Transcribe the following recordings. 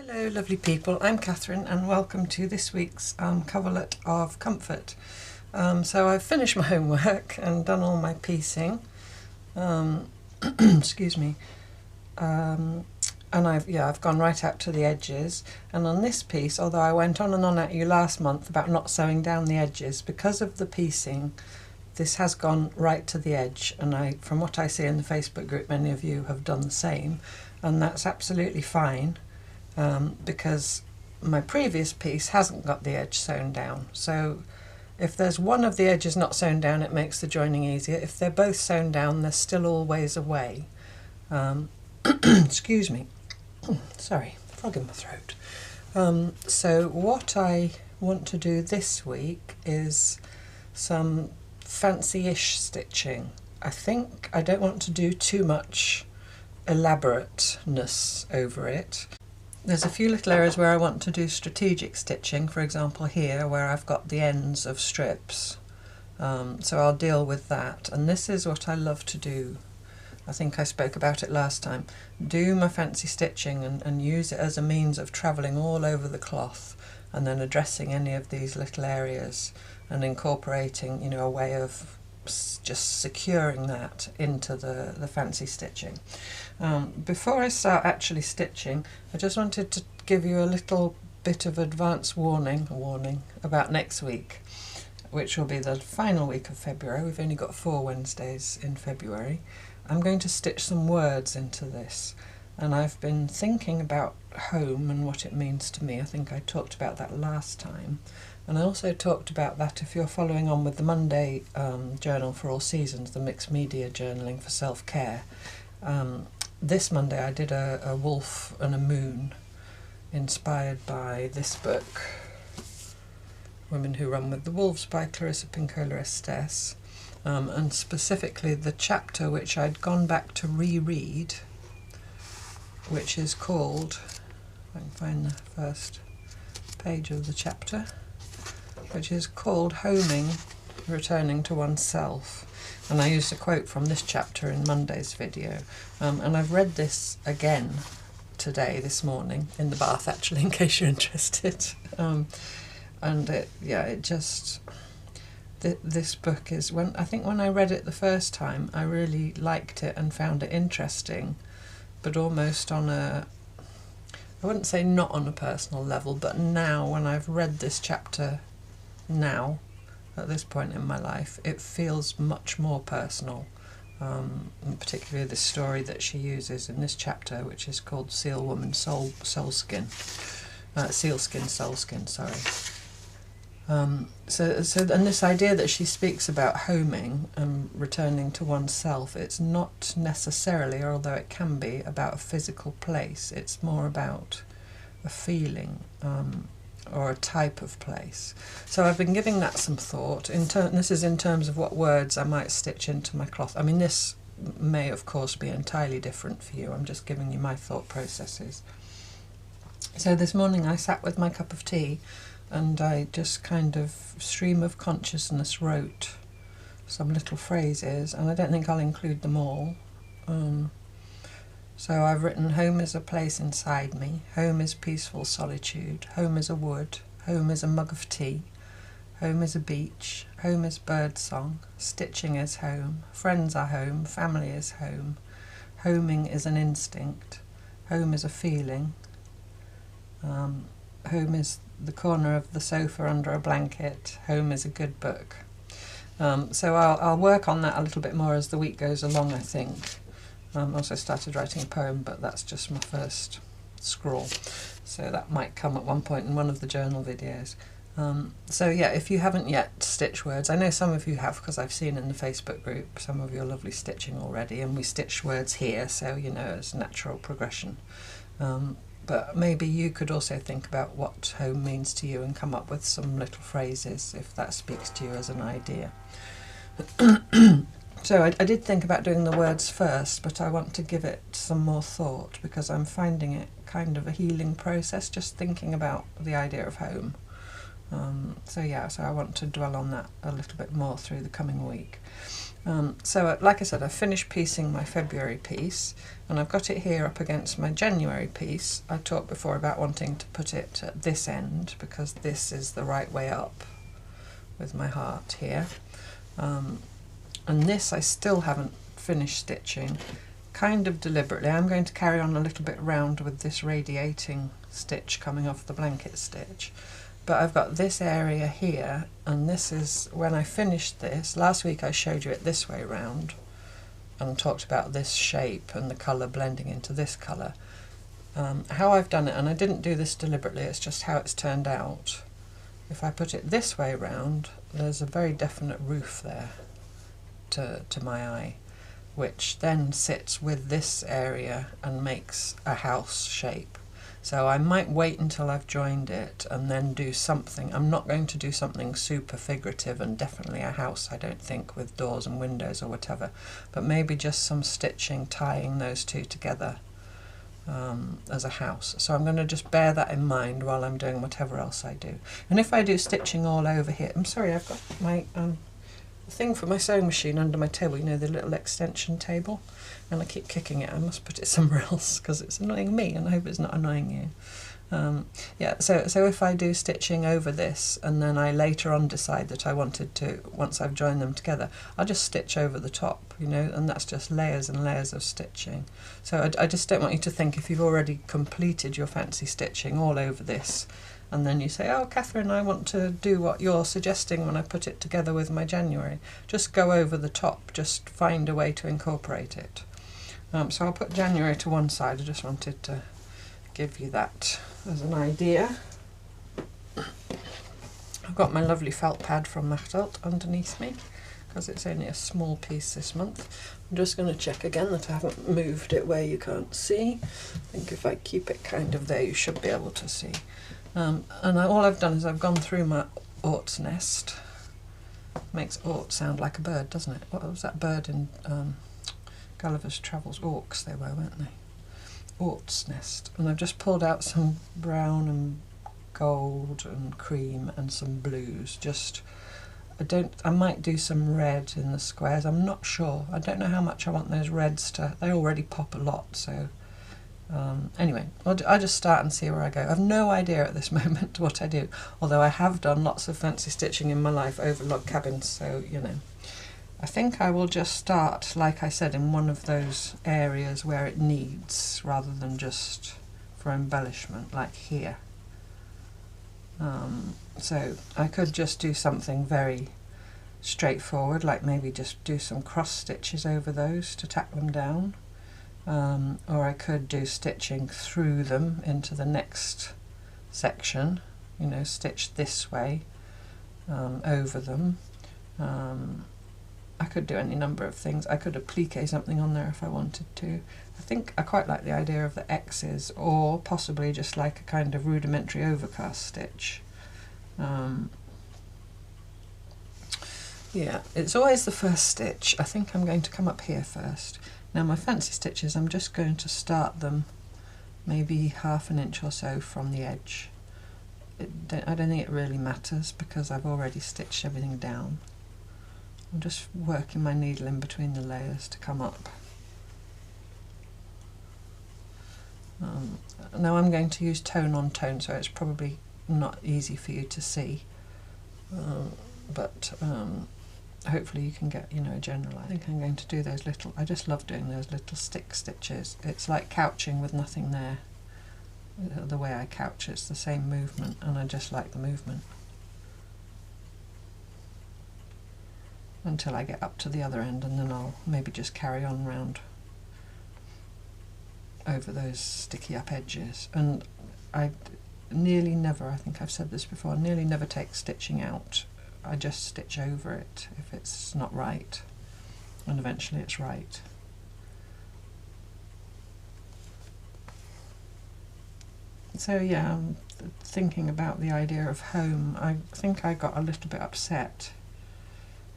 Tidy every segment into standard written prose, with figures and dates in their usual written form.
Hello lovely people, I'm Catherine and welcome to this week's coverlet of comfort. So I've finished my homework and done all my piecing, excuse me, and I've gone right out to the edges, and on this piece, although I went on and on at you last month about not sewing down the edges, because of the piecing this has gone right to the edge, and from what I see in the Facebook group many of you have done the same, and that's absolutely fine. Because my previous piece hasn't got the edge sewn down. So if there's one of the edges not sewn down, it makes the joining easier. If they're both sewn down, there's still always a way. Excuse me. Sorry, frog in my throat. So what I want to do this week is some fancy-ish stitching. I don't want to do too much elaborateness over it. There's a few little areas where I want to do strategic stitching, for example here where I've got the ends of strips, so I'll deal with that. And this is what I love to do. I think I spoke about it last time. Do my fancy stitching and use it as a means of travelling all over the cloth and then addressing any of these little areas and incorporating, you know, a way of just securing that into the fancy stitching. Before I start actually stitching, I just wanted to give you a little bit of advance warning about next week, which will be the final week of February. We've only got 4 Wednesdays in February. I'm going to stitch some words into this, and I've been thinking about home and what it means to me. I think I talked about that last time. And I also talked about that if you're following on with the Monday journal for all seasons, the mixed media journaling for self-care. This Monday I did a wolf and a moon inspired by this book, Women Who Run with the Wolves by Clarissa Pinkola Estes, and specifically the chapter which I'd gone back to reread, which is called, if I can find the first page of the chapter, which is called Homing, Returning to Oneself. And I used a quote from this chapter in Monday's video. And I've read this again today, this morning, in the bath actually, in case you're interested. This book is, I think when I read it the first time, I really liked it and found it interesting, but almost on a, I wouldn't say not on a personal level, but now when I've read this chapter now, at this point in my life, it feels much more personal, and particularly the story that she uses in this chapter, which is called Sealskin, Soulskin, sorry. And this idea that she speaks about homing and returning to oneself, it's not necessarily, although it can be, about a physical place. It's more about a feeling, or a type of place. So I've been giving that some thought. This is in terms of what words I might stitch into my cloth. I mean, this may of course be entirely different for you. I'm just giving you my thought processes. So this morning I sat with my cup of tea and I just kind of stream of consciousness wrote some little phrases, and I don't think I'll include them all. So I've written, home is a place inside me, home is peaceful solitude, home is a wood, home is a mug of tea, home is a beach, home is birdsong, stitching is home, friends are home, family is home, homing is an instinct, home is a feeling, home is the corner of the sofa under a blanket, home is a good book. So I'll work on that a little bit more as the week goes along, I think. Also started writing a poem, but that's just my first scrawl, so that might come at one point in one of the journal videos. So yeah, if you haven't yet stitched words, I know some of you have because I've seen in the Facebook group some of your lovely stitching already, and we stitch words here, so you know it's natural progression. But maybe you could also think about what home means to you and come up with some little phrases if that speaks to you as an idea. So I did think about doing the words first, but I want to give it some more thought because I'm finding it kind of a healing process, just thinking about the idea of home. So I want to dwell on that a little bit more through the coming week. So like I said, I finished piecing my February piece, and I've got it here up against my January piece. I talked before about wanting to put it at this end because this is the right way up with my heart here. And this I still haven't finished stitching, kind of deliberately. I'm going to carry on a little bit round with this radiating stitch coming off the blanket stitch. But I've got this area here, and this is when I finished this. Last week I showed you it this way round and talked about this shape and the colour blending into this colour. How I've done it, and I didn't do this deliberately, it's just how it's turned out. If I put it this way round, there's a very definite roof there to my eye, which then sits with this area and makes a house shape. So I might wait until I've joined it and then do something. I'm not going to do something super figurative and definitely a house, I don't think, with doors and windows or whatever, but maybe just some stitching tying those two together as a house. So I'm going to just bear that in mind while I'm doing whatever else I do. And if I do stitching all over here, I'm sorry, I've got my thing for my sewing machine under my table, you know, the little extension table, and I keep kicking it. I must put it somewhere else because it's annoying me, and I hope it's not annoying you. Yeah, so if I do stitching over this and then I later on decide that I wanted to, once I've joined them together, I'll just stitch over the top, you know, and that's just layers and layers of stitching. So I just don't want you to think if you've already completed your fancy stitching all over this and then you say, oh Catherine, I want to do what you're suggesting when I put it together with my January, just go over the top, just find a way to incorporate it. So I'll put January to one side. I just wanted to give you that as an idea. I've got my lovely felt pad from Machtelt underneath me because it's only a small piece this month. I'm just going to check again that I haven't moved it where you can't see. I think if I keep it kind of there you should be able to see. All I've done is I've gone through my ort's nest. Makes ort sound like a bird, doesn't it? What was that bird in Gulliver's Travels? Orcs they were, weren't they? Ort's nest. And I've just pulled out some brown and gold and cream and some blues. I might do some red in the squares, I'm not sure. I don't know how much I want those reds to, they already pop a lot, so anyway, I'll just start and see where I go. I have no idea at this moment what I do, although I have done lots of fancy stitching in my life over log cabins, so you know. I think I will just start, like I said, in one of those areas where it needs, rather than just for embellishment, like here. So I could just do something very straightforward, like maybe just do some cross stitches over those to tack them down. Or I could do stitching through them into the next section, you know, stitch this way over them. I could do any number of things. I could applique something on there if I wanted to. I think I quite like the idea of the X's, or possibly just like a kind of rudimentary overcast stitch. Yeah, it's always the first stitch. I think I'm going to come up here first. Now my fancy stitches, I'm just going to start them maybe ½ an inch or so from the edge. I don't think it really matters because I've already stitched everything down. I'm just working my needle in between the layers to come up. Now I'm going to use tone on tone, so it's probably not easy for you to see, but hopefully you can get, you know, a general idea. I think I'm going to do those little, I just love doing those little stick stitches. It's like couching with nothing there. The way I couch, it's the same movement, and I just like the movement. Until I get up to the other end, and then I'll maybe just carry on round over those sticky up edges. And I nearly never, I think I've said this before, I nearly never take stitching out. I just stitch over it if it's not right, and eventually it's right. So yeah, I'm thinking about the idea of home. I think I got a little bit upset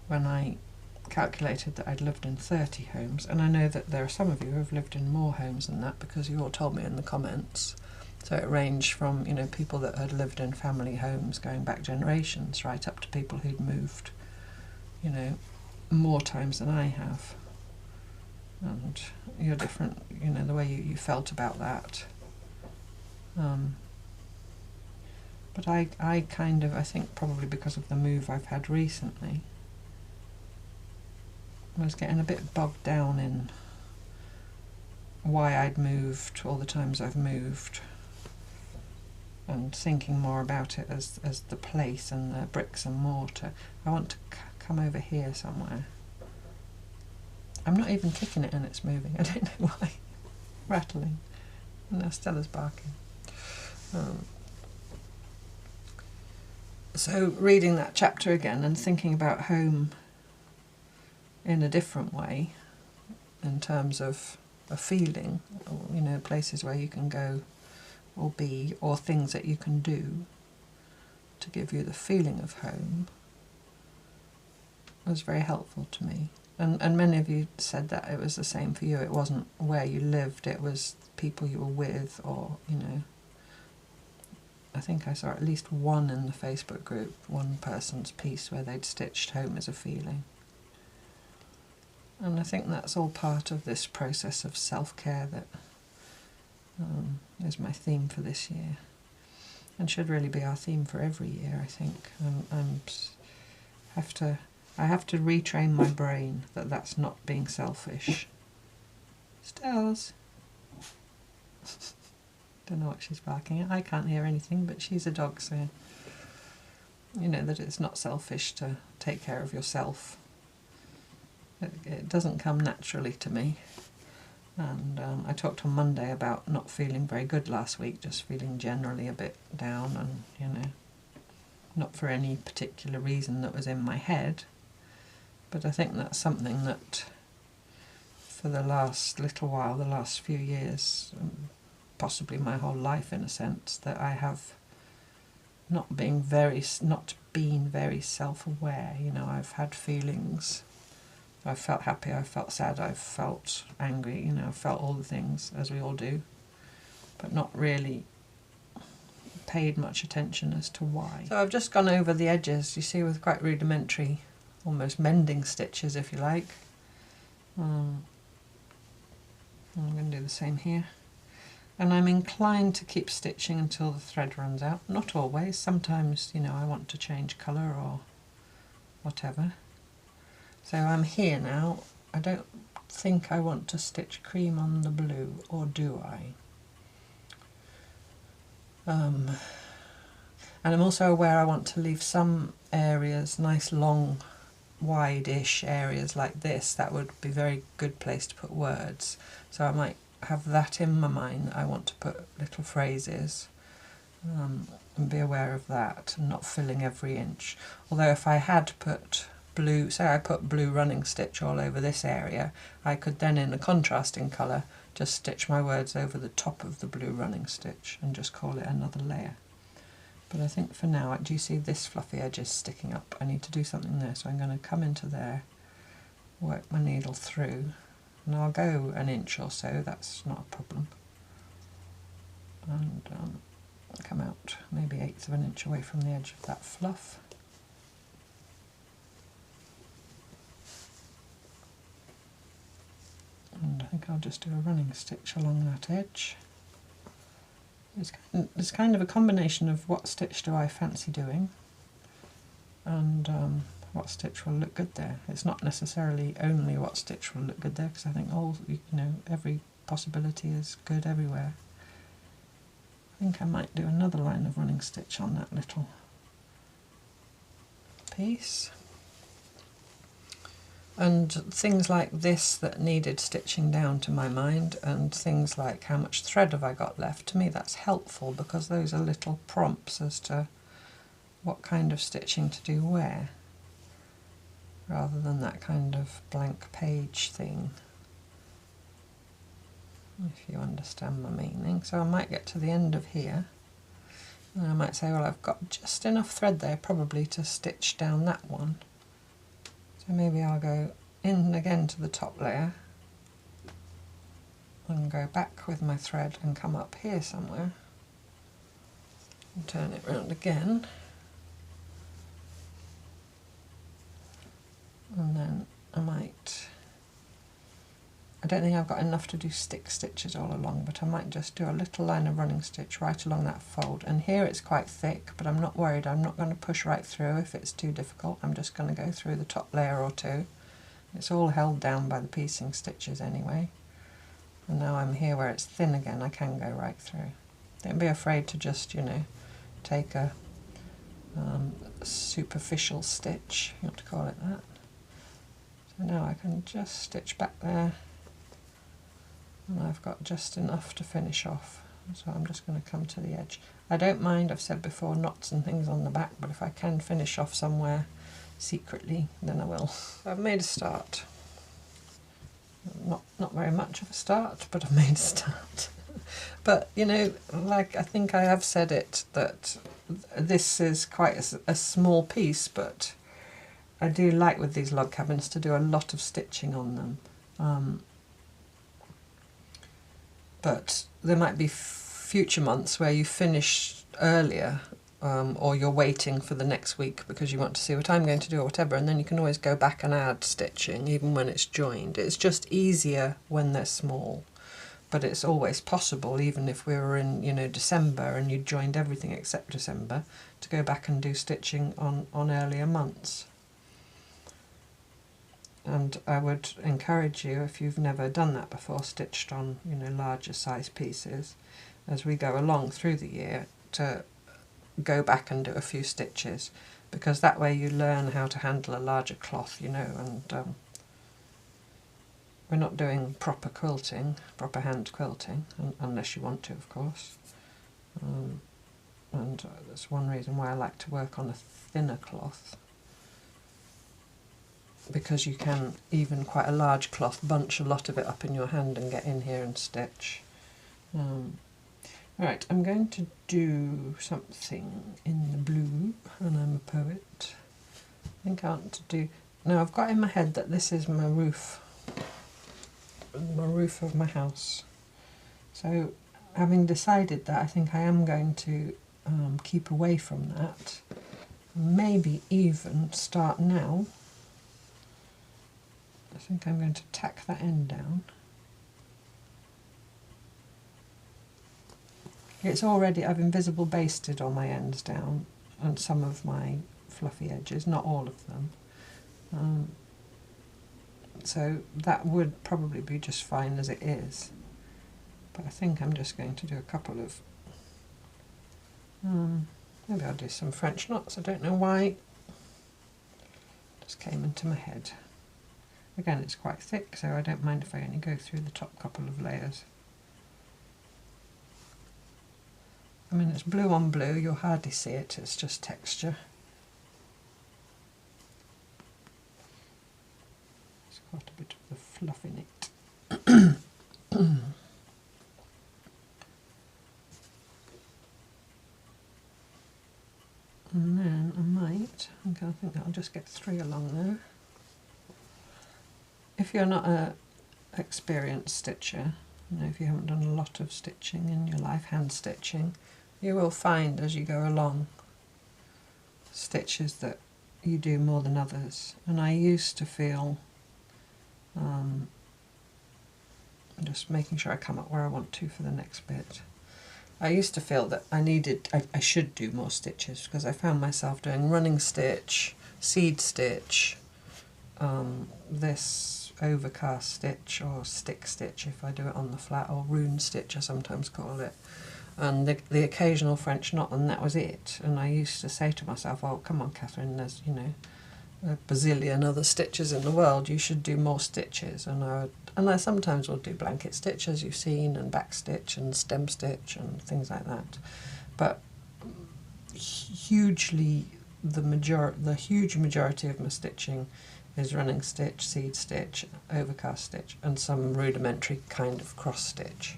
when I calculated that I'd lived in 30 homes, and I know that there are some of you who have lived in more homes than that because you all told me in the comments. So it ranged from, you know, people that had lived in family homes going back generations right up to people who'd moved, you know, more times than I have, and you're different, you know, the way you felt about that. But I kind of, I think probably because of the move I've had recently, I was getting a bit bogged down in why I'd moved, all the times I've moved, and thinking more about it as the place and the bricks and mortar. I want to come over here somewhere. I'm not even kicking it and it's moving. I don't know why. Rattling. And now Stella's barking. So reading that chapter again and thinking about home in a different way, in terms of a feeling, you know, places where you can go or be, or things that you can do to give you the feeling of home, was very helpful to me. And many of you said that it was the same for you. It wasn't where you lived, it was people you were with, or, you know, I think I saw at least one in the Facebook group, one person's piece where they'd stitched home as a feeling. And I think that's all part of this process of self-care that is my theme for this year, and should really be our theme for every year, I think. I have to retrain my brain that that's not being selfish. Stells. Don't know what she's barking at. I can't hear anything, but she's a dog, so you know that it's not selfish to take care of yourself. It doesn't come naturally to me. And I talked on Monday about not feeling very good last week, just feeling generally a bit down, and, you know, not for any particular reason that was in my head. But I think that's something that for the last little while, the last few years, possibly my whole life in a sense, that I have not been very self-aware. You know, I've had feelings. I've felt happy, I've felt sad, I've felt angry, you know, I've felt all the things, as we all do, but not really paid much attention as to why. So I've just gone over the edges, you see, with quite rudimentary, almost mending stitches, if you like. I'm going to do the same here. And I'm inclined to keep stitching until the thread runs out. Not always, sometimes, you know, I want to change colour or whatever. So I'm here now. I don't think I want to stitch cream on the blue, or do I? And I'm also aware I want to leave some areas, nice long, wide-ish areas like this. That would be a very good place to put words. So I might have that in my mind, that I want to put little phrases, and be aware of that, and not filling every inch. Although if I had put blue, say I put blue running stitch all over this area, I could then, in a contrasting colour, just stitch my words over the top of the blue running stitch and just call it another layer. But I think for now, do you see this fluffy edge is sticking up? I need to do something there, so I'm going to come into there, work my needle through, and I'll go an inch or so, that's not a problem, and come out maybe 1/8 of an inch away from the edge of that fluff. And I think I'll just do a running stitch along that edge. It's kind of a combination of what stitch do I fancy doing, and what stitch will look good there. It's not necessarily only what stitch will look good there, because I think every possibility is good everywhere. I think I might do another line of running stitch on that little piece. And things like this that needed stitching down, to my mind, and things like how much thread have I got left, to me that's helpful, because those are little prompts as to what kind of stitching to do where, rather than that kind of blank page thing, if you understand my meaning. So I might get to the end of here, and I might say, well, I've got just enough thread there probably to stitch down that one. So maybe I'll go in again to the top layer and go back with my thread and come up here somewhere and turn it round again, and then don't think I've got enough to do stick stitches all along, but I might just do a little line of running stitch right along that fold. And here it's quite thick, but I'm not worried. I'm not going to push right through if it's too difficult. I'm just going to go through the top layer or two. It's all held down by the piecing stitches anyway. And now I'm here where it's thin again, I can go right through. Don't be afraid to just, you know, take a superficial stitch, you want to call it that. So now I can just stitch back there, and I've got just enough to finish off. So I'm just going to come to the edge. I don't mind, I've said before, knots and things on the back, but if I can finish off somewhere secretly, then I will. I've made a start. Not very much of a start, but I've made a start. But, you know, like I think I have said it, that this is quite a small piece, but I do like with these log cabins to do a lot of stitching on them. But there might be future months where you finish earlier, or you're waiting for the next week because you want to see what I'm going to do or whatever, and then you can always go back and add stitching even when it's joined. It's just easier when they're small, but it's always possible, even if we were in, you know, December and you joined everything except December, to go back and do stitching on earlier months. And I would encourage you, if you've never done that before, stitched on, you know, larger size pieces, as we go along through the year, to go back and do a few stitches, because that way you learn how to handle a larger cloth, you know, and we're not doing proper quilting, proper hand quilting, unless you want to, of course. And that's one reason why I like to work on a thinner cloth, because you can, even quite a large cloth, bunch a lot of it up in your hand and get in here and stitch. Right, I'm going to do something in the blue, and I'm a poet. I think I want to do... Now I've got in my head that this is my roof of my house. So having decided that, I think I am going to keep away from that. Maybe even start now. I think I'm going to tack that end down. It's already, I've invisible basted all my ends down and some of my fluffy edges, not all of them. So that would probably be just fine as it is. But I think I'm just going to do a couple of, maybe I'll do some French knots, I don't know why. Just came into my head. Again, it's quite thick, so I don't mind if I only go through the top couple of layers. I mean, it's blue on blue, you'll hardly see it, it's just texture. It's quite a bit of the fluff in it. And then I might, okay, I think I'll just get 3 along there. If you're not an experienced stitcher, you know, if you haven't done a lot of stitching in your life, hand stitching, you will find as you go along stitches that you do more than others. And I used to feel, I'm just making sure I come up where I want to for the next bit. I used to feel that I should do more stitches, because I found myself doing running stitch, seed stitch, this overcast stitch or stick stitch if I do it on the flat, or rune stitch I sometimes call it, and the occasional French knot, and that was it. And I used to say to myself, oh come on Catherine, there's, you know, a bazillion other stitches in the world, you should do more stitches. And I sometimes will do blanket stitch, as you've seen, and back stitch and stem stitch and things like that, but hugely the huge majority of my stitching is running stitch, seed stitch, overcast stitch, and some rudimentary kind of cross stitch.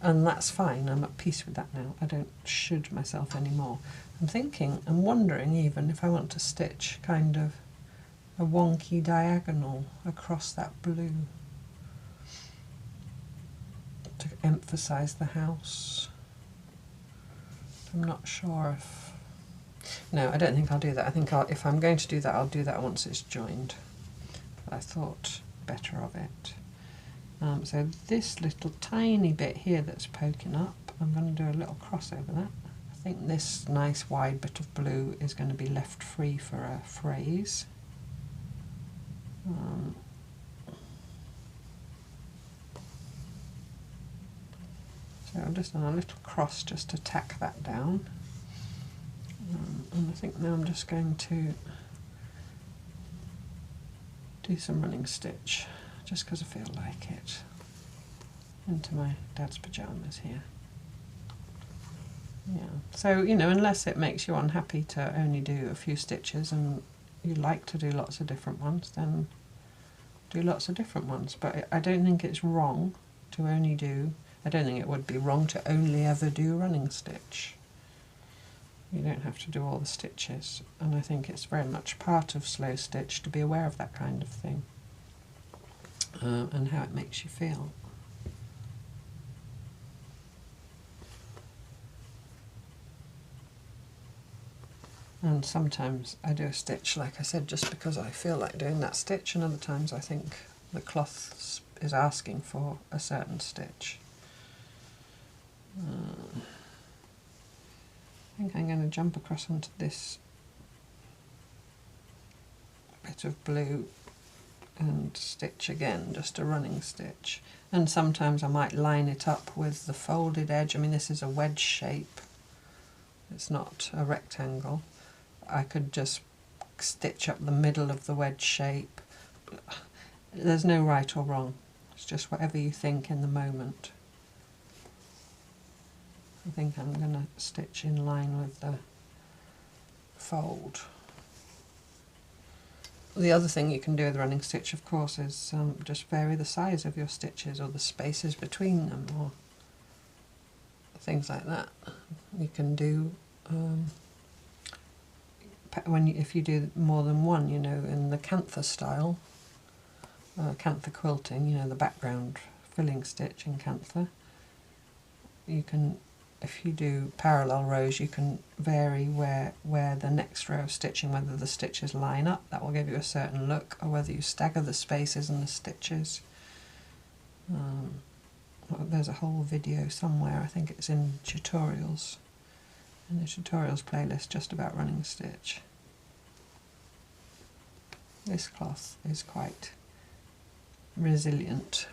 And that's fine, I'm at peace with that now. I don't should myself anymore. I'm wondering even if I want to stitch kind of a wonky diagonal across that blue to emphasise the house. I'm not sure if... No, I don't think I'll do that. I think if I'm going to do that, I'll do that once it's joined. But I thought better of it. So this little tiny bit here that's poking up, I'm going to do a little cross over that. I think this nice wide bit of blue is going to be left free for a phrase. So I've just done a little cross just to tack that down. And I think now I'm just going to do some running stitch, just because I feel like it, into my dad's pyjamas here. Yeah, so you know, unless it makes you unhappy to only do a few stitches and you like to do lots of different ones, then do lots of different ones. But I don't think it's wrong to only do, I don't think it would be wrong to only ever do running stitch. You don't have to do all the stitches, and I think it's very much part of Slowstitch to be aware of that kind of thing, and how it makes you feel. And sometimes I do a stitch, like I said, just because I feel like doing that stitch, and other times I think the cloth is asking for a certain stitch. I think I'm going to jump across onto this bit of blue and stitch again, just a running stitch. And sometimes I might line it up with the folded edge. I mean, this is a wedge shape, it's not a rectangle. I could just stitch up the middle of the wedge shape. There's no right or wrong, it's just whatever you think in the moment. I think I'm going to stitch in line with the fold. The other thing you can do with running stitch, of course, is just vary the size of your stitches or the spaces between them, or things like that. You can do if you do more than one, you know, in the cantha style, cantha quilting, you know, the background filling stitch in cantha. You can, if you do parallel rows, you can vary where the next row of stitching, whether the stitches line up, that will give you a certain look, or whether you stagger the spaces and the stitches. There's a whole video somewhere, I think it's in tutorials, in the tutorials playlist, just about running stitch. This cloth is quite resistant.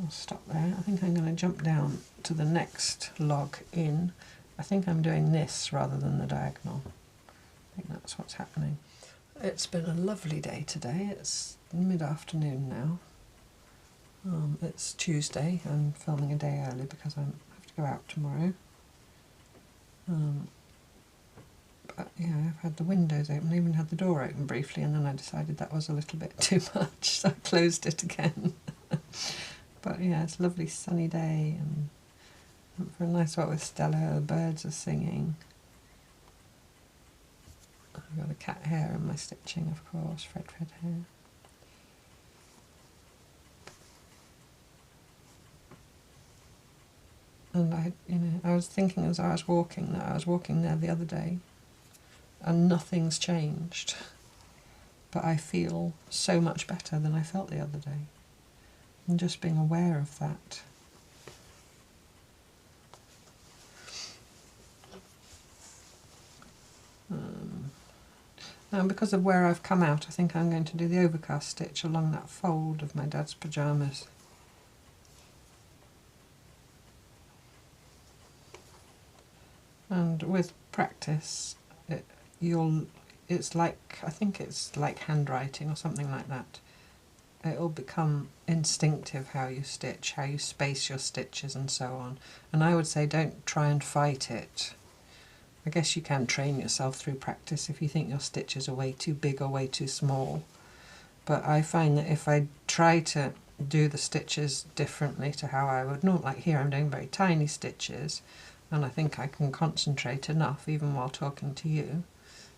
I'll stop there. I think I'm going to jump down to the next log in. I think I'm doing this rather than the diagonal. I think that's what's happening. It's been a lovely day today. It's mid-afternoon now. It's Tuesday. I'm filming a day early because I have to go out tomorrow. But yeah, I've had the windows open. I even had the door open briefly, and then I decided that was a little bit too much, so I closed it again. But yeah, it's a lovely sunny day, and went for a nice walk with Stella. The birds are singing. I've got a cat hair in my stitching, of course, Fred hair. And I was thinking as I was walking that I was walking there the other day, and nothing's changed, but I feel so much better than I felt the other day. And just being aware of that. Now, because of where I've come out, I think I'm going to do the overcast stitch along that fold of my dad's pyjamas. And with practice, it's like, I think it's like handwriting or something like that. It'll become instinctive how you stitch, how you space your stitches and so on. And I would say don't try and fight it. I guess you can train yourself through practice if you think your stitches are way too big or way too small. But I find that if I try to do the stitches differently to how I would normally, like here I'm doing very tiny stitches, and I think I can concentrate enough, even while talking to you,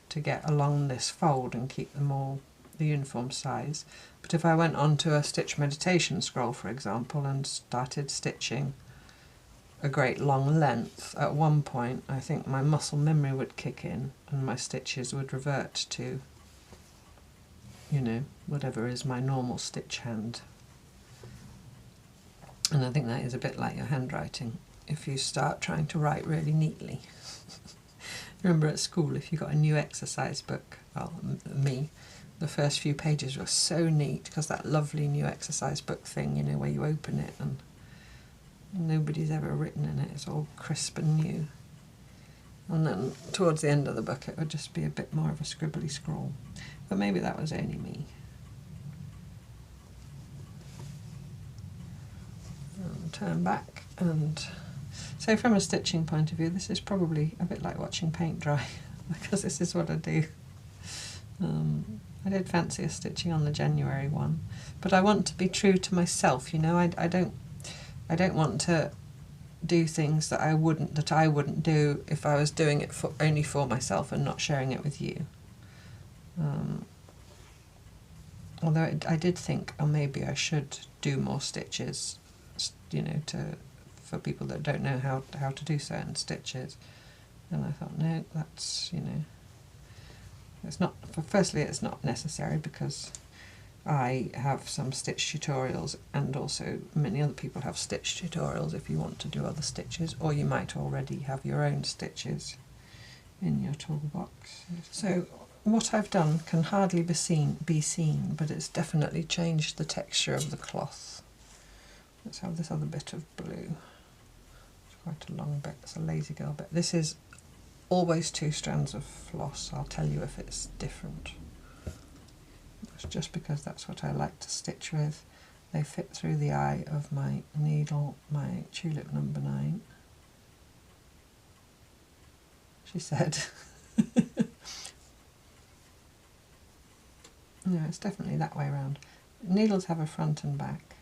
to get along this fold and keep them all the uniform size. But if I went on to a stitch meditation scroll, for example, and started stitching a great long length, at one point I think my muscle memory would kick in and my stitches would revert to you know, whatever is my normal stitch hand. And I think that is a bit like your handwriting. If you start trying to write really neatly. Remember at school, if you got a new exercise book, well, me, the first few pages were so neat because that lovely new exercise book thing, you know, where you open it and nobody's ever written in it, it's all crisp and new. And then towards the end of the book it would just be a bit more of a scribbly scrawl. But maybe that was only me. And turn back, and so from a stitching point of view this is probably a bit like watching paint dry because this is what I do. I did fancy a stitching on the January one, but I want to be true to myself, you know. I don't want to do things that I wouldn't do if I was doing it only for myself and not sharing it with you. Although I did think, oh, maybe I should do more stitches, you know, for people that don't know how to do certain stitches. And I thought, no, that's, you know, it's not, firstly it's not necessary because I have some stitch tutorials, and also many other people have stitch tutorials if you want to do other stitches, or you might already have your own stitches in your toolbox. So what I've done can hardly be seen, but it's definitely changed the texture of the cloth. Let's have this other bit of blue. It's quite a long bit, it's a lazy girl bit. This is always 2 strands of floss. I'll tell you if it's different. It's just because that's what I like to stitch with. They fit through the eye of my needle, my tulip number 9. She said. No, it's definitely that way around. Needles have a front and back.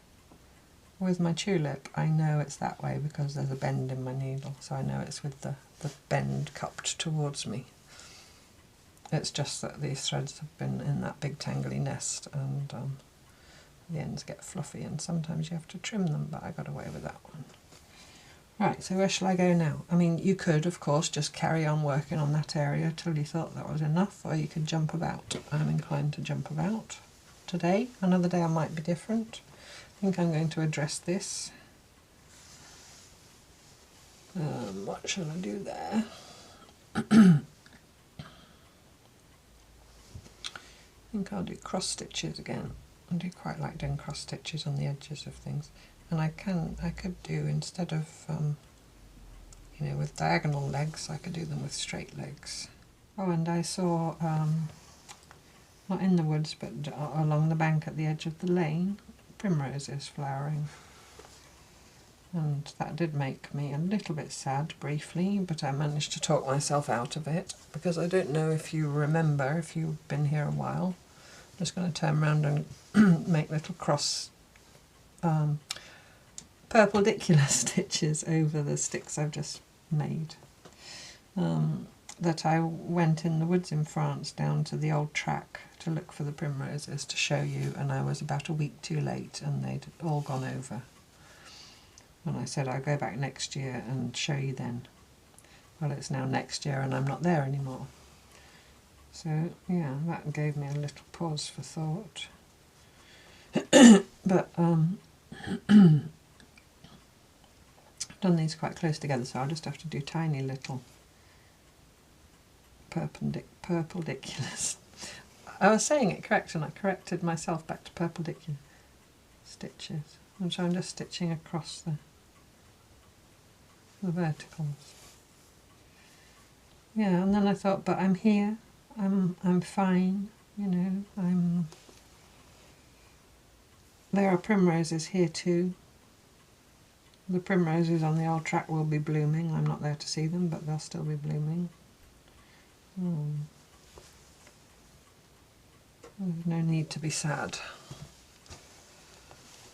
With my tulip, I know it's that way because there's a bend in my needle, so I know it's with the bend cupped towards me. It's just that these threads have been in that big tangly nest, and the ends get fluffy, and sometimes you have to trim them, but I got away with that one. Right, so where shall I go now? I mean, you could, of course, just carry on working on that area till you thought that was enough, or you could jump about. I'm inclined to jump about today. Another day I might be different. I think I'm going to address this. What shall I do there? I think I'll do cross stitches again. I do quite like doing cross stitches on the edges of things. And I could do, instead of, you know, with diagonal legs, I could do them with straight legs. Oh, and I saw, not in the woods, but along the bank at the edge of the lane, primroses flowering. And that did make me a little bit sad briefly, but I managed to talk myself out of it, because I don't know if you remember, if you've been here a while. I'm just going to turn around and make little cross perpendicular stitches over the sticks I've just made. That I went in the woods in France down to the old track to look for the primroses to show you, and I was about a week too late and they'd all gone over. And I said I'll go back next year and show you then. Well, it's now next year and I'm not there anymore. So yeah, that gave me a little pause for thought. But I've done these quite close together, so I'll just have to do tiny little perpendicular. I was saying it correct and I corrected myself back to perpendicular stitches. And so I'm just stitching across the verticals. Yeah, and then I thought, but I'm here, I'm fine, you know, there are primroses here too. The primroses on the old track will be blooming. I'm not there to see them, but they'll still be blooming. There's no need to be sad.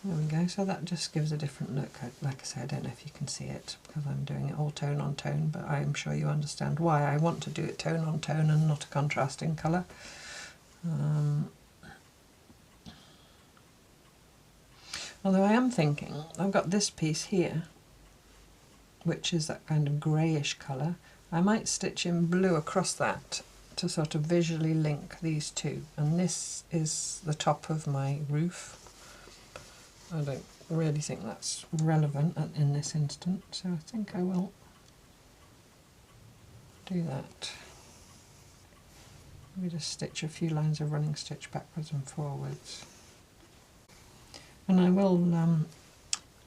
There we go, so that just gives a different look. Like I said, I don't know if you can see it because I'm doing it all tone on tone, but I'm sure you understand why I want to do it tone on tone and not a contrasting colour. Although I am thinking, I've got this piece here, which is that kind of greyish colour. I might stitch in blue across that to sort of visually link these two, and this is the top of my roof. I don't really think that's relevant in this instance, so I think I will do that. Maybe just stitch a few lines of running stitch backwards and forwards. And I will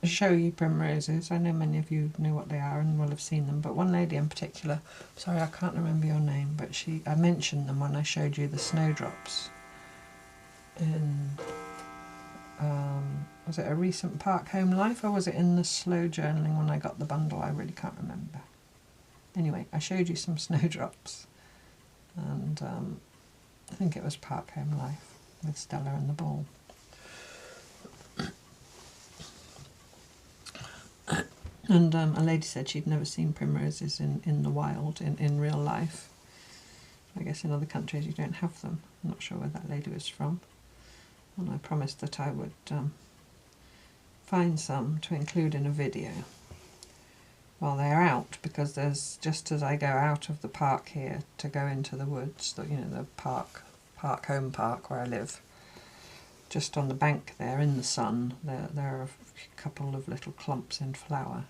show you primroses. I know many of you know what they are and will have seen them, but one lady in particular, sorry I can't remember your name, but I mentioned them when I showed you the snowdrops in, was it a recent Park Home Life, or was it in the slow journaling when I got the bundle? I really can't remember. Anyway, I showed you some snowdrops, and I think it was Park Home Life with Stella and the ball. And a lady said she'd never seen primroses in the wild, in real life. I guess in other countries you don't have them. I'm not sure where that lady was from. And I promised that I would find some to include in a video while they're out, because there's, just as I go out of the park here to go into the woods, you know, the home park where I live, just on the bank there in the sun, there are a couple of little clumps in flower.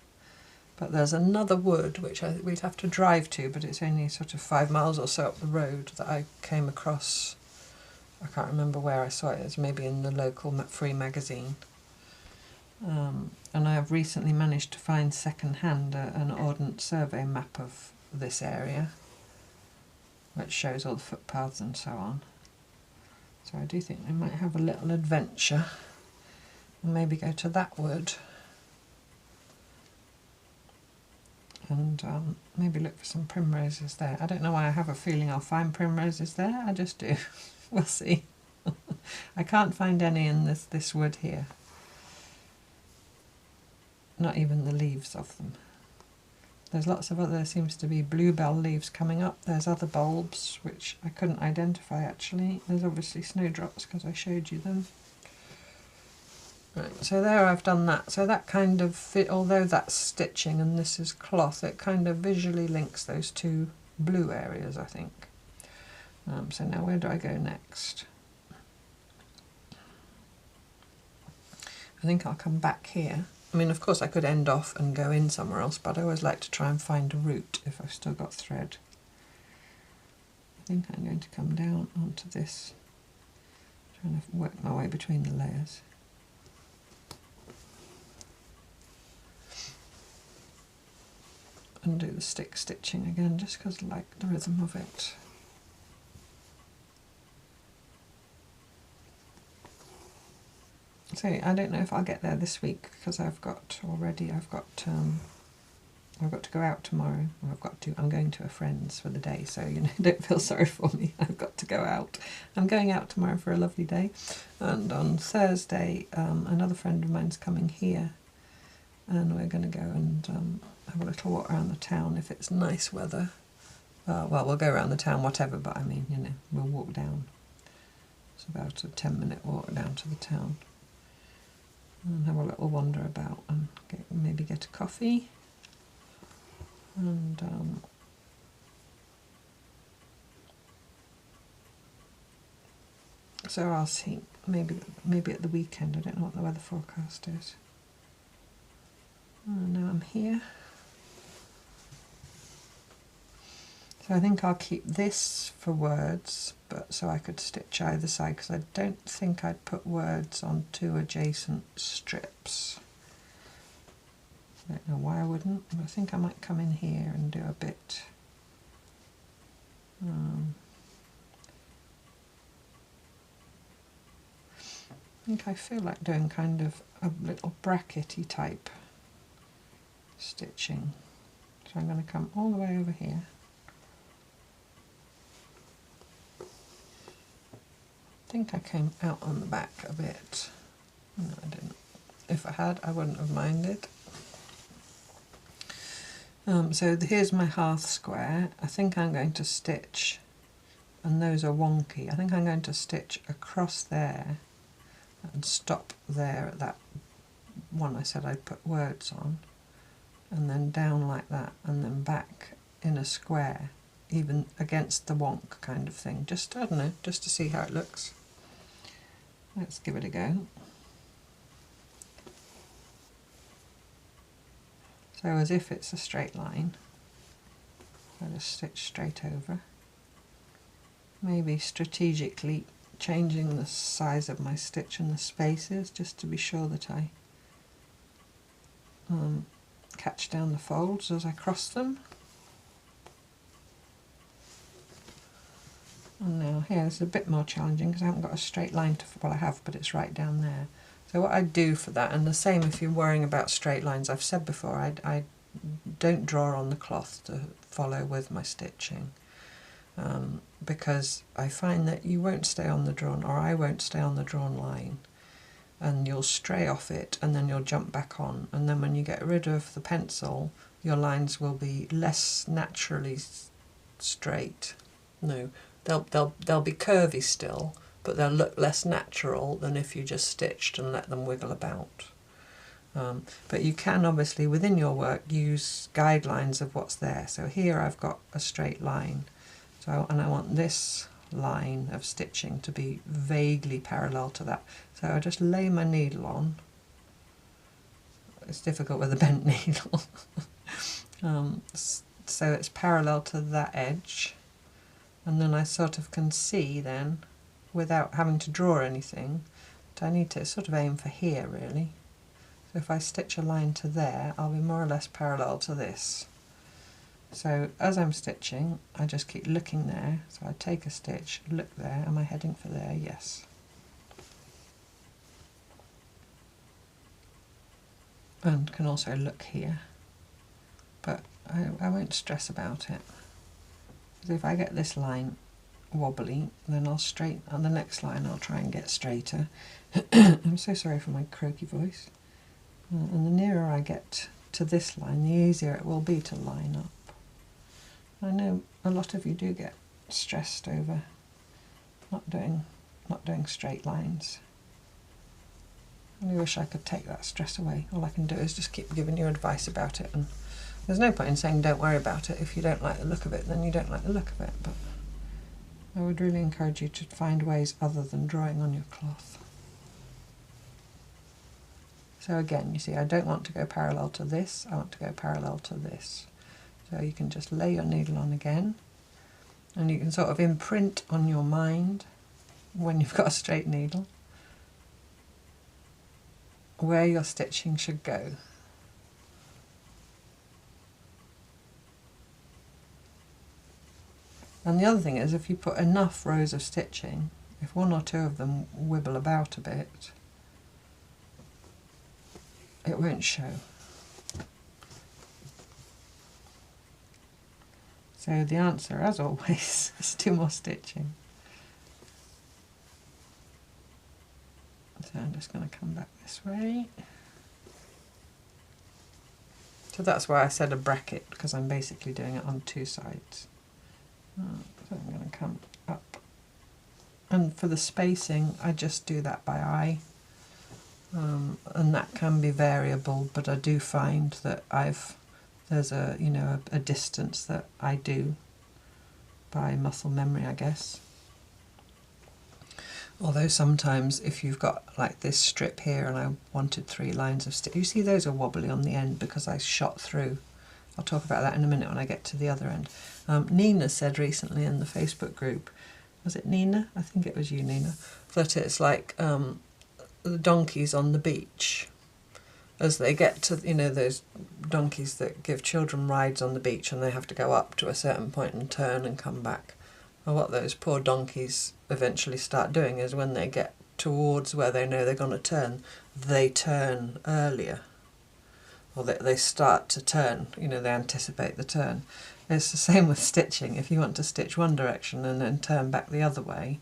But there's another wood which we'd have to drive to, but it's only sort of 5 miles or so up the road, that I came across. I can't remember where I saw it. It was maybe in the local free magazine. And I have recently managed to find second-hand an Ordnance Survey map of this area, which shows all the footpaths and so on. So I do think I might have a little adventure and maybe go to that wood and maybe look for some primroses there. I don't know why I have a feeling I'll find primroses there, I just do. We'll see. I can't find any in this wood here. Not even the leaves of them. There's lots of other, there seems to be bluebell leaves coming up. There's other bulbs which I couldn't identify actually. There's obviously snowdrops because I showed you them. Right, so there I've done that. So that kind of, although that's stitching and this is cloth, it kind of visually links those two blue areas, I think. So now where do I go next? I think I'll come back here. I mean, of course I could end off and go in somewhere else, but I always like to try and find a route if I've still got thread. I think I'm going to come down onto this, trying to work my way between the layers. And do the stick stitching again, just because I like the rhythm of it. So I don't know if I'll get there this week, because I've got to go out tomorrow. I'm going to a friend's for the day, so you know, don't feel sorry for me. I've got to go out. I'm going out tomorrow for a lovely day, and on Thursday another friend of mine's coming here, and we're going to go and have a little walk around the town if it's nice weather. Well, we'll go around the town whatever, but I mean, you know, we'll walk down. It's about a 10-minute walk down to the town. And have a little wander about and maybe get a coffee, and so I'll see, maybe at the weekend. I don't know what the weather forecast is. Now I'm here, so I think I'll keep this for words, but so I could stitch either side, because I don't think I'd put words on two adjacent strips. I don't know why I wouldn't, but I think I might come in here and do a bit. I think I feel like doing kind of a little brackety type stitching. So I'm going to come all the way over here. I think I came out on the back a bit. No, I didn't. If I had, I wouldn't have minded. So here's my hearth square. I think I'm going to stitch, and those are wonky, I think I'm going to stitch across there and stop there at that one I said I'd put words on, and then down like that, and then back in a square even against the wonk kind of thing. Just, I don't know, just to see how it looks. Let's give it a go. So as if it's a straight line, I just stitch straight over. Maybe strategically changing the size of my stitch and the spaces just to be sure that I catch down the folds as I cross them. And now here this is a bit more challenging because I haven't got a straight line to, well I have, but it's right down there. So what I do for that, and the same if you're worrying about straight lines, I've said before, I don't draw on the cloth to follow with my stitching, because I find that you won't stay on the drawn, or I won't stay on the drawn line, and you'll stray off it and then you'll jump back on, and then when you get rid of the pencil your lines will be less naturally straight. No, they'll be curvy still, but they'll look less natural than if you just stitched and let them wiggle about. But you can obviously within your work use guidelines of what's there. So here I've got a straight line, so, and I want this line of stitching to be vaguely parallel to that. So I just lay my needle on. It's difficult with a bent needle. So it's parallel to that edge, and then I sort of can see then, without having to draw anything, but I need to sort of aim for here really. So if I stitch a line to there, I'll be more or less parallel to this. So as I'm stitching, I just keep looking there. So I take a stitch, look there, am I heading for there? Yes. And can also look here, but I won't stress about it. Because if I get this line wobbly, then I'll straighten, on the next line I'll try and get straighter. I'm so sorry for my croaky voice. And the nearer I get to this line, the easier it will be to line up. I know a lot of you do get stressed over not doing straight lines. I really wish I could take that stress away. All I can do is just keep giving you advice about it, and there's no point in saying don't worry about it. If you don't like the look of it, then you don't like the look of it. But I would really encourage you to find ways other than drawing on your cloth. So again, you see, I don't want to go parallel to this, I want to go parallel to this. So you can just lay your needle on again, and you can sort of imprint on your mind, when you've got a straight needle, where your stitching should go. And the other thing is, if you put enough rows of stitching, if one or two of them wibble about a bit, it won't show. So the answer, as always, is 2 more stitching. So I'm just going to come back this way. So that's why I said a bracket, because I'm basically doing it on 2 sides. So I'm going to come up. And for the spacing, I just do that by eye. And that can be variable, but I do find that there's a, you know, a distance that I do by muscle memory, I guess. Although sometimes if you've got like this strip here and I wanted 3 lines of stitch, you see those are wobbly on the end because I shot through. I'll talk about that in a minute when I get to the other end. Nina said recently in the Facebook group, was it Nina? I think it was you, Nina, that it's like the donkeys on the beach. As they get to, you know, those donkeys that give children rides on the beach and they have to go up to a certain point and turn and come back. Well, what those poor donkeys eventually start doing is when they get towards where they know they're going to turn, they turn earlier. Or they start to turn, you know, they anticipate the turn. It's the same with stitching. If you want to stitch one direction and then turn back the other way,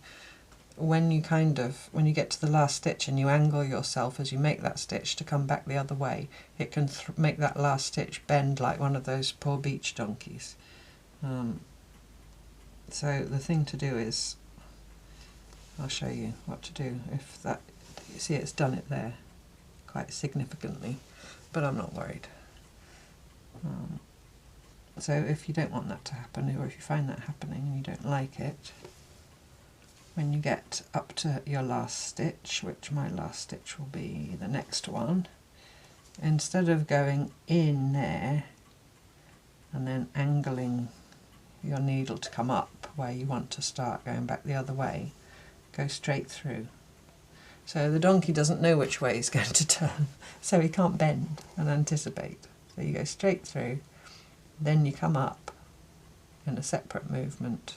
when you get to the last stitch and you angle yourself as you make that stitch to come back the other way, it can make that last stitch bend like one of those poor beach donkeys. So the thing to do is, I'll show you what to do. If that, you see it's done it there quite significantly, but I'm not worried. So if you don't want that to happen, or if you find that happening and you don't like it, when you get up to your last stitch, which my last stitch will be the next one, instead of going in there and then angling your needle to come up where you want to start going back the other way, go straight through. So the donkey doesn't know which way he's going to turn, so he can't bend and anticipate. So you go straight through, then you come up in a separate movement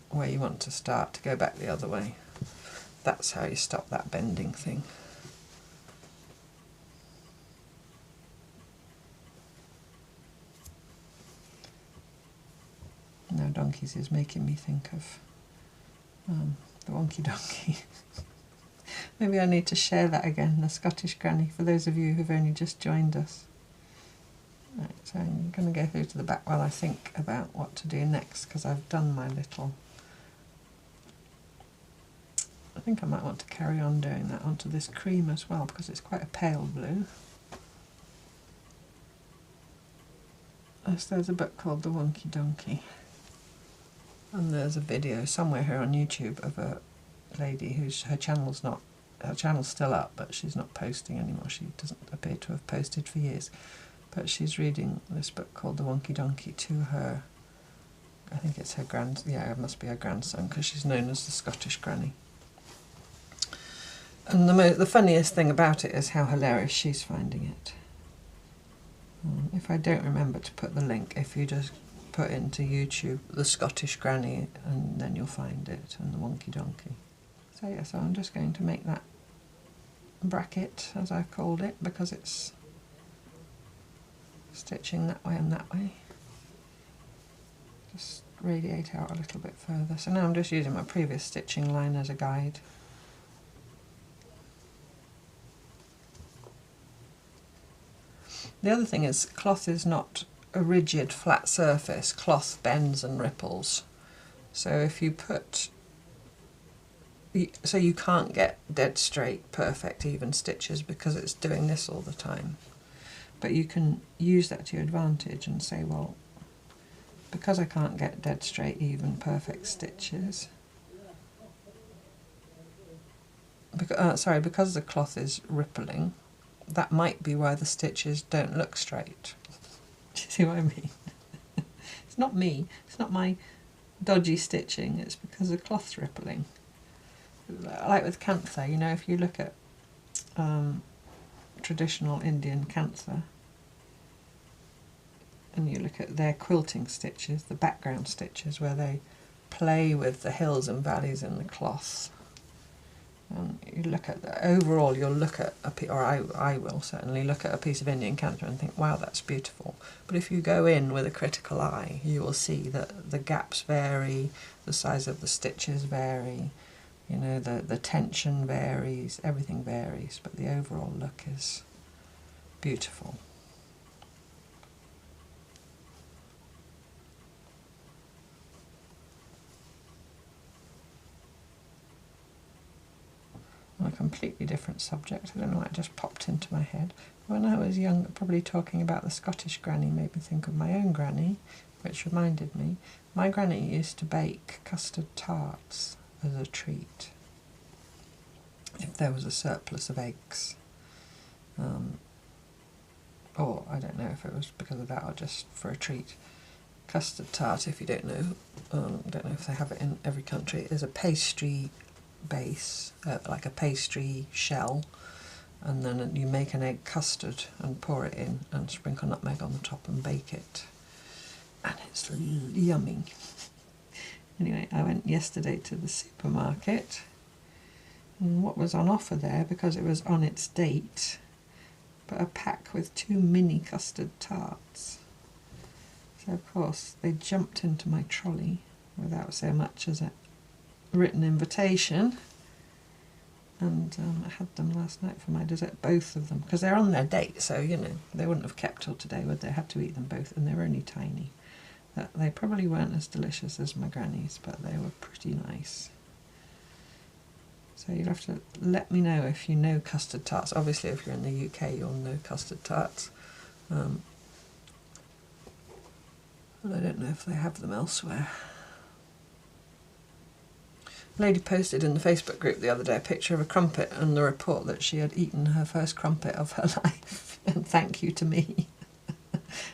where you want to start to go back the other way. That's how you stop that bending thing. Now donkeys is making me think of the wonky donkey. Maybe I need to share that again, the Scottish Granny, for those of you who've only just joined us. Right, so I'm going to go through to the back while I think about what to do next, because I've done my little... I think I might want to carry on doing that onto this cream as well, because it's quite a pale blue. Yes, there's a book called The Wonky Donkey. And there's a video somewhere here on YouTube of a lady whose her channel's still up, but she's not posting anymore. She doesn't appear to have posted for years. But she's reading this book called The Wonky Donkey to her, I think it's her it must be her grandson, because she's known as the Scottish Granny. And the funniest thing about it is how hilarious she's finding it. If I don't remember to put the link, if you just put into YouTube the Scottish Granny, and then you'll find it, and the Wonky Donkey. So yeah, so I'm just going to make that bracket, as I've called it, because it's stitching that way and that way. Just radiate out a little bit further. So now I'm just using my previous stitching line as a guide. The other thing is, cloth is not a rigid flat surface. Cloth bends and ripples. So if you put... So you can't get dead straight, perfect, even stitches because it's doing this all the time. But you can use that to your advantage and say, well, because I can't get dead straight, even perfect stitches, because the cloth is rippling, that might be why the stitches don't look straight. Do you see what I mean? It's not me, it's not my dodgy stitching, it's because the cloth's rippling. Like with Kantha, you know, if you look at traditional Indian Kantha and you look at their quilting stitches, the background stitches where they play with the hills and valleys in the cloth, and you look at the overall, you'll look at I will certainly look at a piece of Indian Kantha and think, wow, that's beautiful. But if you go in with a critical eye, you will see that the gaps vary, the size of the stitches vary, you know, the tension varies, everything varies, but the overall look is beautiful. On a completely different subject, I don't know why it just popped into my head. When I was young, probably talking about the Scottish Granny made me think of my own granny, which reminded me, my granny used to bake custard tarts as a treat if there was a surplus of eggs, or I don't know if it was because of that or just for a treat. Custard tart, if you don't know, don't know if they have it in every country, is a pastry base, like a pastry shell, and then you make an egg custard and pour it in and sprinkle nutmeg on the top and bake it, and it's yummy. Anyway, I went yesterday to the supermarket, and what was on offer there, because it was on its date, but a pack with 2 mini custard tarts. So of course they jumped into my trolley without so much as a written invitation, and I had them last night for my dessert, both of them, because they're on their date, so you know they wouldn't have kept till today, would they? Had to eat them both, and they were only tiny. They probably weren't as delicious as my granny's, but they were pretty nice. So you'll have to let me know if you know custard tarts. Obviously if you're in the UK you'll know custard tarts. and I don't know if they have them elsewhere. A lady posted in the Facebook group the other day a picture of a crumpet and the report that she had eaten her first crumpet of her life, and thank you to me.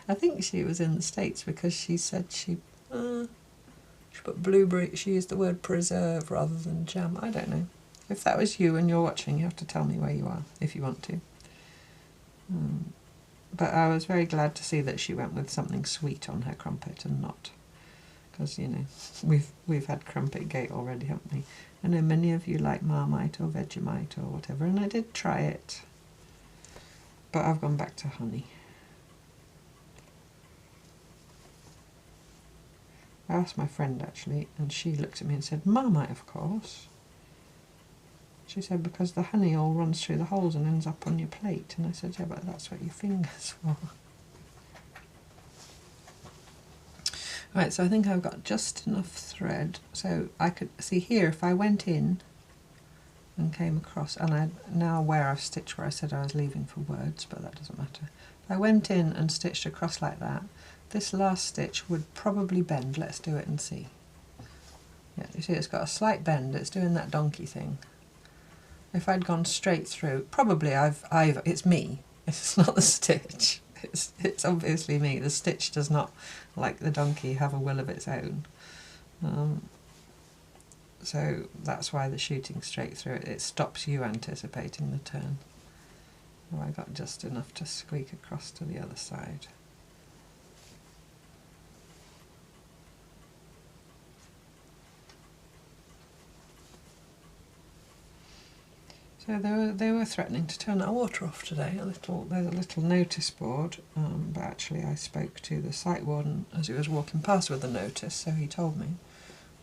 I think she was in the States because she said she put blueberry, she used the word preserve rather than jam. I don't know. If that was you and you're watching, you have to tell me where you are if you want to. But I was very glad to see that she went with something sweet on her crumpet and not, because, you know, we've had crumpet gate already, haven't we? I know many of you like Marmite or Vegemite or whatever, and I did try it, but I've gone back to honey. I asked my friend actually, and she looked at me and said, Marmite, of course. She said, because the honey all runs through the holes and ends up on your plate. And I said, yeah, but that's what your finger's for. Right, so I think I've got just enough thread. So I could see here, if I went in and came across, and I'm now aware I've stitched where I said I was leaving for words, but that doesn't matter. If I went in and stitched across like that, this last stitch would probably bend. Let's do it and see. Yeah, you see it's got a slight bend, it's doing that donkey thing. If I'd gone straight through, probably it's me, it's not the stitch. It's obviously me. The stitch does not, like the donkey, have a will of its own. So that's why the shooting straight through it stops you anticipating the turn. Oh, I got just enough to squeak across to the other side. So they were threatening to turn our water off today. There's a little notice board, but actually I spoke to the site warden as he was walking past with the notice, so he told me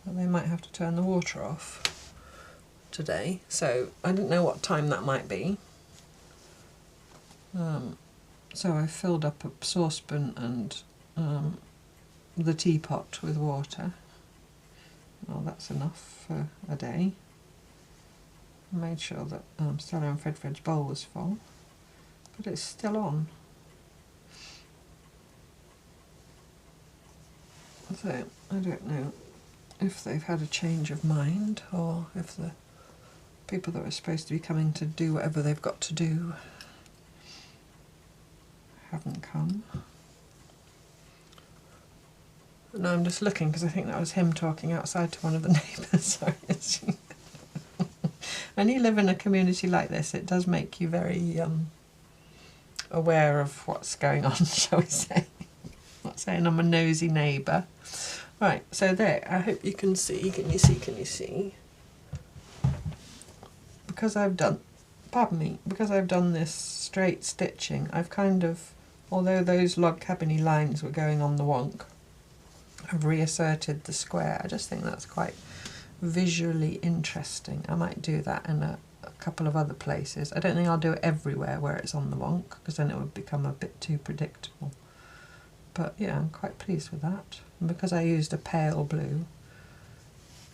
that they might have to turn the water off today. So I didn't know what time that might be. So I filled up a saucepan and the teapot with water. Well, that's enough for a day. Made sure that Stella and Fred's bowl was full, but it's still on. So I don't know if they've had a change of mind or if the people that were supposed to be coming to do whatever they've got to do haven't come. No, I'm just looking because I think that was him talking outside to one of the neighbours. Sorry. When you live in a community like this, it does make you very aware of what's going on, shall we say. I'm not saying I'm a nosy neighbour. Right, so there, I hope you can see. Can you see? Because I've done, because I've done this straight stitching, I've kind of, although those log cabiny lines were going on the wonk, I've reasserted the square. I just think that's quite visually interesting. I might do that in a couple of other places. I don't think I'll do it everywhere where it's on the wonk, because then it would become a bit too predictable. But yeah, I'm quite pleased with that. And because I used a pale blue,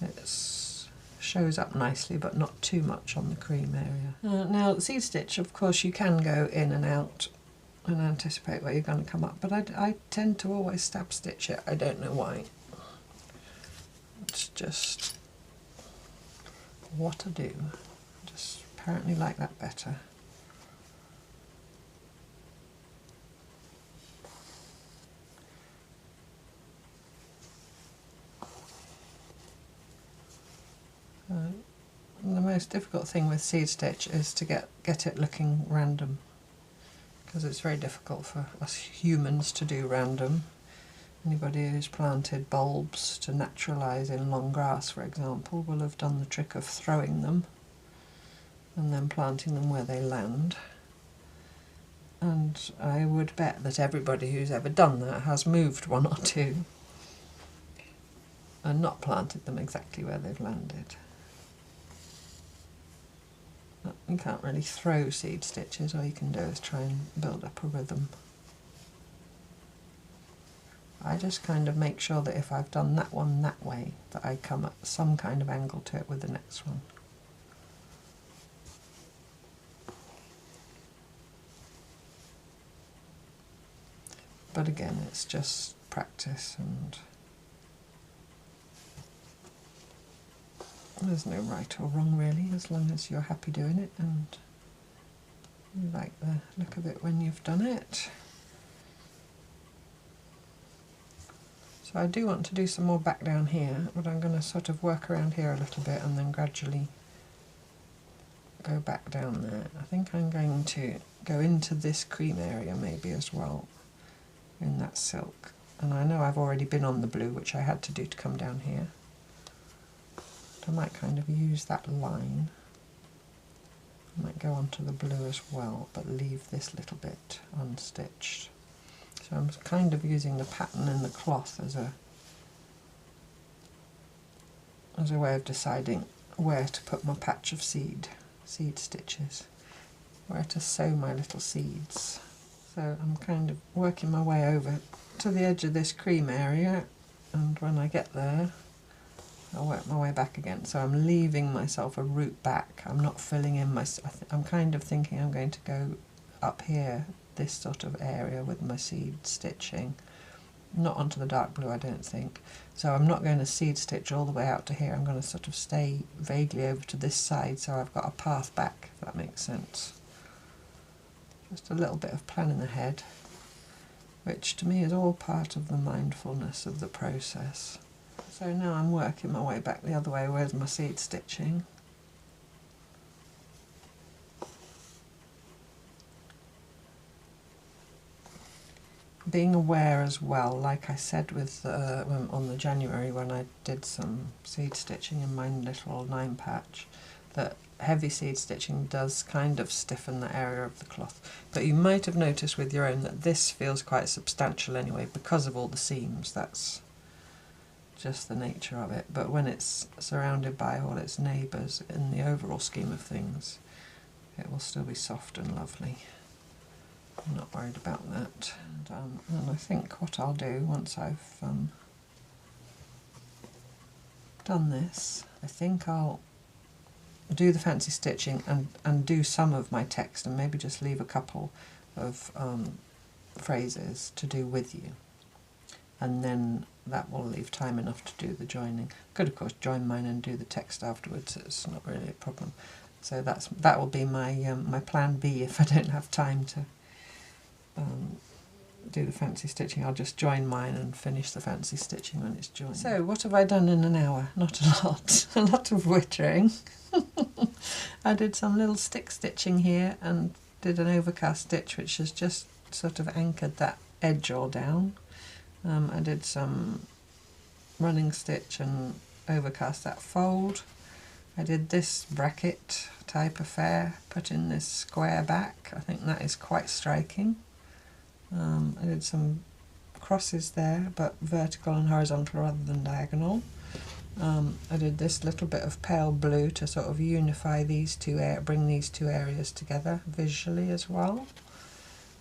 it shows up nicely, but not too much on the cream area. Now, seed stitch, of course, you can go in and out and anticipate where you're going to come up, but I tend to always stab stitch it. I don't know why. It's just what I do. Just apparently like that better. The most difficult thing with seed stitch is to get it looking random, because it's very difficult for us humans to do random. Anybody who's planted bulbs to naturalise in long grass, for example, will have done the trick of throwing them and then planting them where they land. And I would bet that everybody who's ever done that has moved one or two and not planted them exactly where they've landed. You can't really throw seed stitches, all you can do is try and build up a rhythm. I just kind of make sure that if I've done that one that way, that I come at some kind of angle to it with the next one. But again, it's just practice, and there's no right or wrong really, as long as you're happy doing it and you like the look of it when you've done it. So I do want to do some more back down here, but I'm going to sort of work around here a little bit and then gradually go back down there. I think I'm going to go into this cream area maybe as well in that silk. And I know I've already been on the blue, which I had to do to come down here. But I might kind of use that line. I might go onto the blue as well, but leave this little bit unstitched. So I'm kind of using the pattern in the cloth as a way of deciding where to put my patch of seed stitches, where to sow my little seeds. So I'm kind of working my way over to the edge of this cream area, and when I get there I'll work my way back again. So I'm leaving myself a route back. I'm not filling in my... I'm kind of thinking I'm going to go up here, this sort of area with my seed stitching, not onto the dark blue I don't think. So I'm not going to seed stitch all the way out to here. I'm going to sort of stay vaguely over to this side so I've got a path back, if that makes sense. Just a little bit of planning ahead, which to me is all part of the mindfulness of the process. So now I'm working my way back the other way. Where's my seed stitching? Being aware as well, like I said with on the January when I did some seed stitching in my little 9 patch, that heavy seed stitching does kind of stiffen the area of the cloth. But you might have noticed with your own that this feels quite substantial anyway because of all the seams. That's just the nature of it. But when it's surrounded by all its neighbours, in the overall scheme of things, it will still be soft and lovely. I'm not worried about that. And I think what I'll do once I've done this, I think I'll do the fancy stitching and do some of my text and maybe just leave a couple of phrases to do with you. And then that will leave time enough to do the joining. Could of course join mine and do the text afterwards, it's not really a problem. So that will be my my plan B if I don't have time to do the fancy stitching. I'll just join mine and finish the fancy stitching when it's joined. So what have I done in an hour? Not a lot. A lot of wittering. I did some little stick stitching here and did an overcast stitch which has just sort of anchored that edge all down. I did some running stitch and overcast that fold. I did this bracket type affair, put in this square back. I think that is quite striking. I did some crosses there, but vertical and horizontal rather than diagonal. I did this little bit of pale blue to sort of unify these two, bring these two areas together visually as well.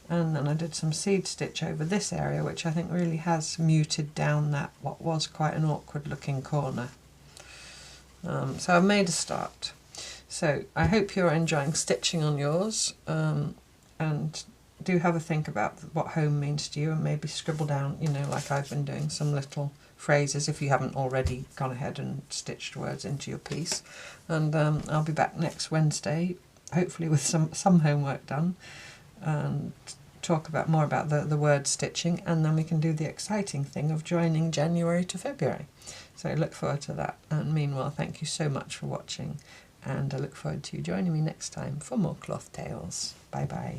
And then I did some seed stitch over this area, which I think really has muted down that what was quite an awkward looking corner. So I've made a start. So I hope you're enjoying stitching on yours, and do have a think about what home means to you, and maybe scribble down, you know, like I've been doing, some little phrases if you haven't already gone ahead and stitched words into your piece. And I'll be back next Wednesday, hopefully with some homework done, and talk about more about the word stitching, and then we can do the exciting thing of joining January to February. So I look forward to that, and meanwhile thank you so much for watching, and I look forward to you joining me next time for more Cloth Tales. Bye bye.